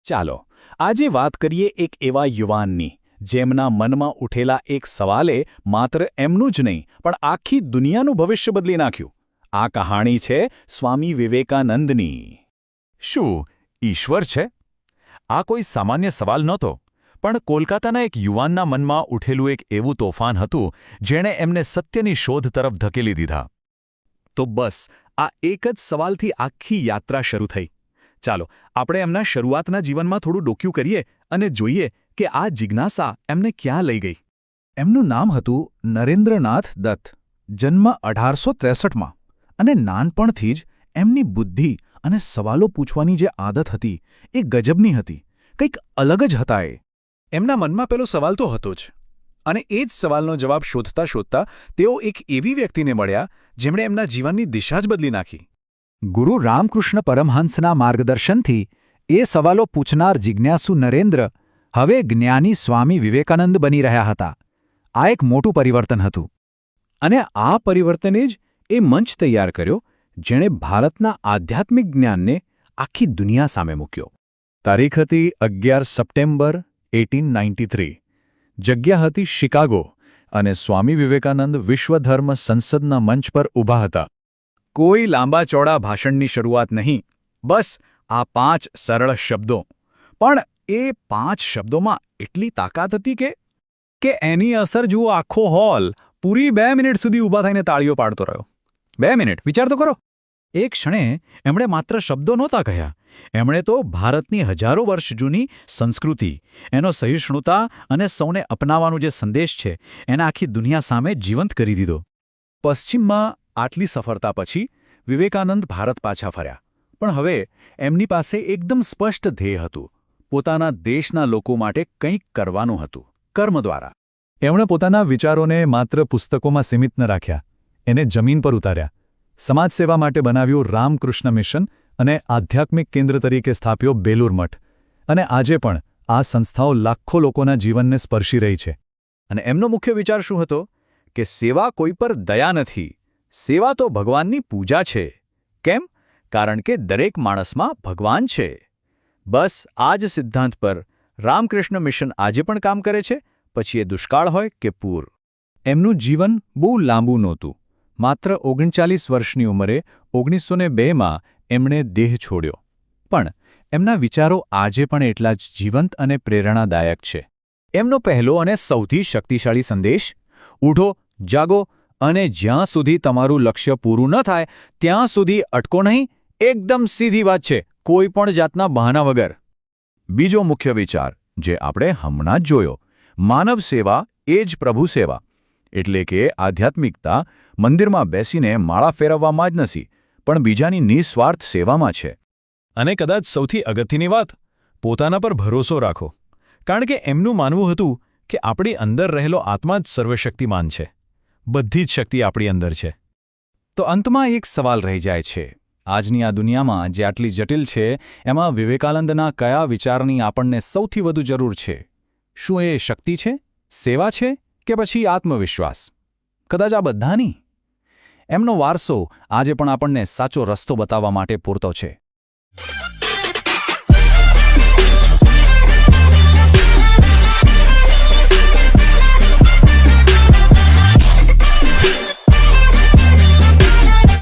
ચાલો આજે વાત કરીએ એક એવા યુવાનની જેમના મનમાં ઉઠેલા એક સવાલે માત્ર એમનું જ નહીં પણ આખી દુનિયાનું ભવિષ્ય બદલી નાખ્યું. આ કહાણી છે સ્વામી વિવેકાનંદની. શું ઈશ્વર છે? આ કોઈ સામાન્ય સવાલ નહોતો, પણ કોલકાતાના એક યુવાનના મનમાં ઉઠેલું એક એવું તોફાન હતું જેણે એમને સત્યની શોધ તરફ ધકેલી દીધા. તો બસ આ એક જ સવાલથી આખી યાત્રા શરૂ થઈ. ચાલો આપણે એમના શરૂઆતના જીવનમાં થોડું ડોક્યું કરીએ અને જોઈએ કે આ જિજ્ઞાસા એમને ક્યાં લઈ ગઈ. એમનું નામ હતું નરેન્દ્રનાથ દત્ત. જન્મ 1863માં અને નાનપણથી જ એમની બુદ્ધિ અને સવાલો પૂછવાની જે આદત હતી એ ગજબની હતી. કંઈક અલગ જ હતા એ. એમના મનમાં પેલો સવાલ તો હતો જ, અને એ જ સવાલનો જવાબ શોધતા શોધતા તેઓ એક એવી વ્યક્તિને મળ્યા જેમણે એમના જીવનની દિશા જ બદલી નાખી. ગુરુ રામકૃષ્ણ પરમહંસના માર્ગદર્શનથી એ સવાલો પૂછનાર જિજ્ઞાસુ નરેન્દ્ર હવે જ્ઞાની સ્વામી વિવેકાનંદ બની રહ્યા હતા. આ એક મોટું પરિવર્તન હતું. અને આ પરિવર્તને જ એ મંચ તૈયાર કર્યો જેણે ભારતના આધ્યાત્મિક જ્ઞાનને આખી દુનિયા સામે મૂક્યો. તારીખ હતી 11 સપ્ટેમ્બર 1893. જગ્યા હતી શિકાગો અને સ્વામી વિવેકાનંદ વિશ્વધર્મ સંસદના મંચ પર ઊભા હતા. કોઈ લાંબા ચોડા ભાષણની શરૂઆત નહીં, બસ આ 5 સરળ શબ્દો. પણ એ 5 શબ્દોમાં એટલી તાકાત હતી કે એની અસર જુઓ આખો હોલ પૂરી 2 મિનિટ સુધી ઊભા થઈને તાળીઓ પાડતો રહ્યો. 2 મિનિટ, વિચાર તો કરો. એક ક્ષણે એમણે માત્ર શબ્દો નહોતા કહ્યા, એમણે તો ભારતની હજારો વર્ષ જૂની સંસ્કૃતિ, એનો સહિષ્ણુતા અને સૌને અપનાવવાનો જે સંદેશ છે એને આખી દુનિયા સામે જીવંત કરી દીધો. પશ્ચિમમાં આટલી સફળતા પછી વિવેકાનંદ ભારત પાછા ફર્યા. પણ હવે એમની પાસે એકદમ સ્પષ્ટ ધ્યેય હતું. પોતાના દેશના લોકો માટે કંઈક કરવાનું હતું, કર્મ દ્વારા. એમણે પોતાના વિચારોને માત્ર પુસ્તકોમાં સીમિત ન રાખ્યા, એને જમીન પર ઉતાર્યા. સમાજ સેવા માટે બનાવ્યું રામકૃષ્ણ મિશન અને આધ્યાત્મિક કેન્દ્ર તરીકે સ્થાપ્યો બેલુર મઠ. અને આજે પણ આ સંસ્થાઓ લાખો લોકોના જીવનને સ્પર્શી રહી છે. અને એમનો મુખ્ય વિચાર શું હતો? કે સેવા કોઈ પર દયા નથી, સેવા તો ભગવાનની પૂજા છે. કેમ? કારણ કે દરેક માણસમાં ભગવાન છે. બસ આ જ સિદ્ધાંત પર રામકૃષ્ણ મિશન આજે પણ કામ કરે છે, પછી એ દુષ્કાળ હોય કે પૂર. એમનું જીવન બહુ લાંબુ નહોતું. માત્ર 39 વર્ષની ઉંમરે 1902માં એમણે દેહ છોડ્યો. પણ એમના વિચારો આજે પણ એટલા જ જીવંત અને પ્રેરણાદાયક છે. એમનો પહેલો અને સૌથી શક્તિશાળી સંદેશ, ઉઠો, જાગો અને જ્યાં સુધી તમારું લક્ષ્ય પૂરું ન થાય ત્યાં સુધી અટકો નહીં. એકદમ સીધી વાત છે, કોઈ પણ જાતના બહાના વગર. બીજો મુખ્ય વિચાર જે આપણે હમણાં જ જોયો, માનવ સેવા એ જ પ્રભુ સેવા. એટલે કે આધ્યાત્મિકતા મંદિરમાં બેસીને માળા ફેરવવામાં જ નથી, પણ બીજાની નિસ્વાર્થ સેવામાં છે. અને કદાચ સૌથી અગત્યની વાત, પોતાના પર ભરોસો રાખો. કારણ કે એમનું માનવું હતું કે આપણી અંદર રહેલો આત્મા જ સર્વશક્તિમાન છે. બધી જ શક્તિ આપણી અંદર છે. તો અંતમાં એક સવાલ રહી જાય છે. આજની આ દુનિયામાં જે આટલી જટિલ છે, એમાં વિવેકાનંદના કયા વિચારની આપણને સૌથી વધુ જરૂર છે? શું એ શક્તિ છે, સેવા છે, કે પછી આત્મવિશ્વાસ? કદાચ આ બધાની. એમનો વારસો આજે પણ આપણને સાચો રસ્તો બતાવવા માટે પૂરતો છે.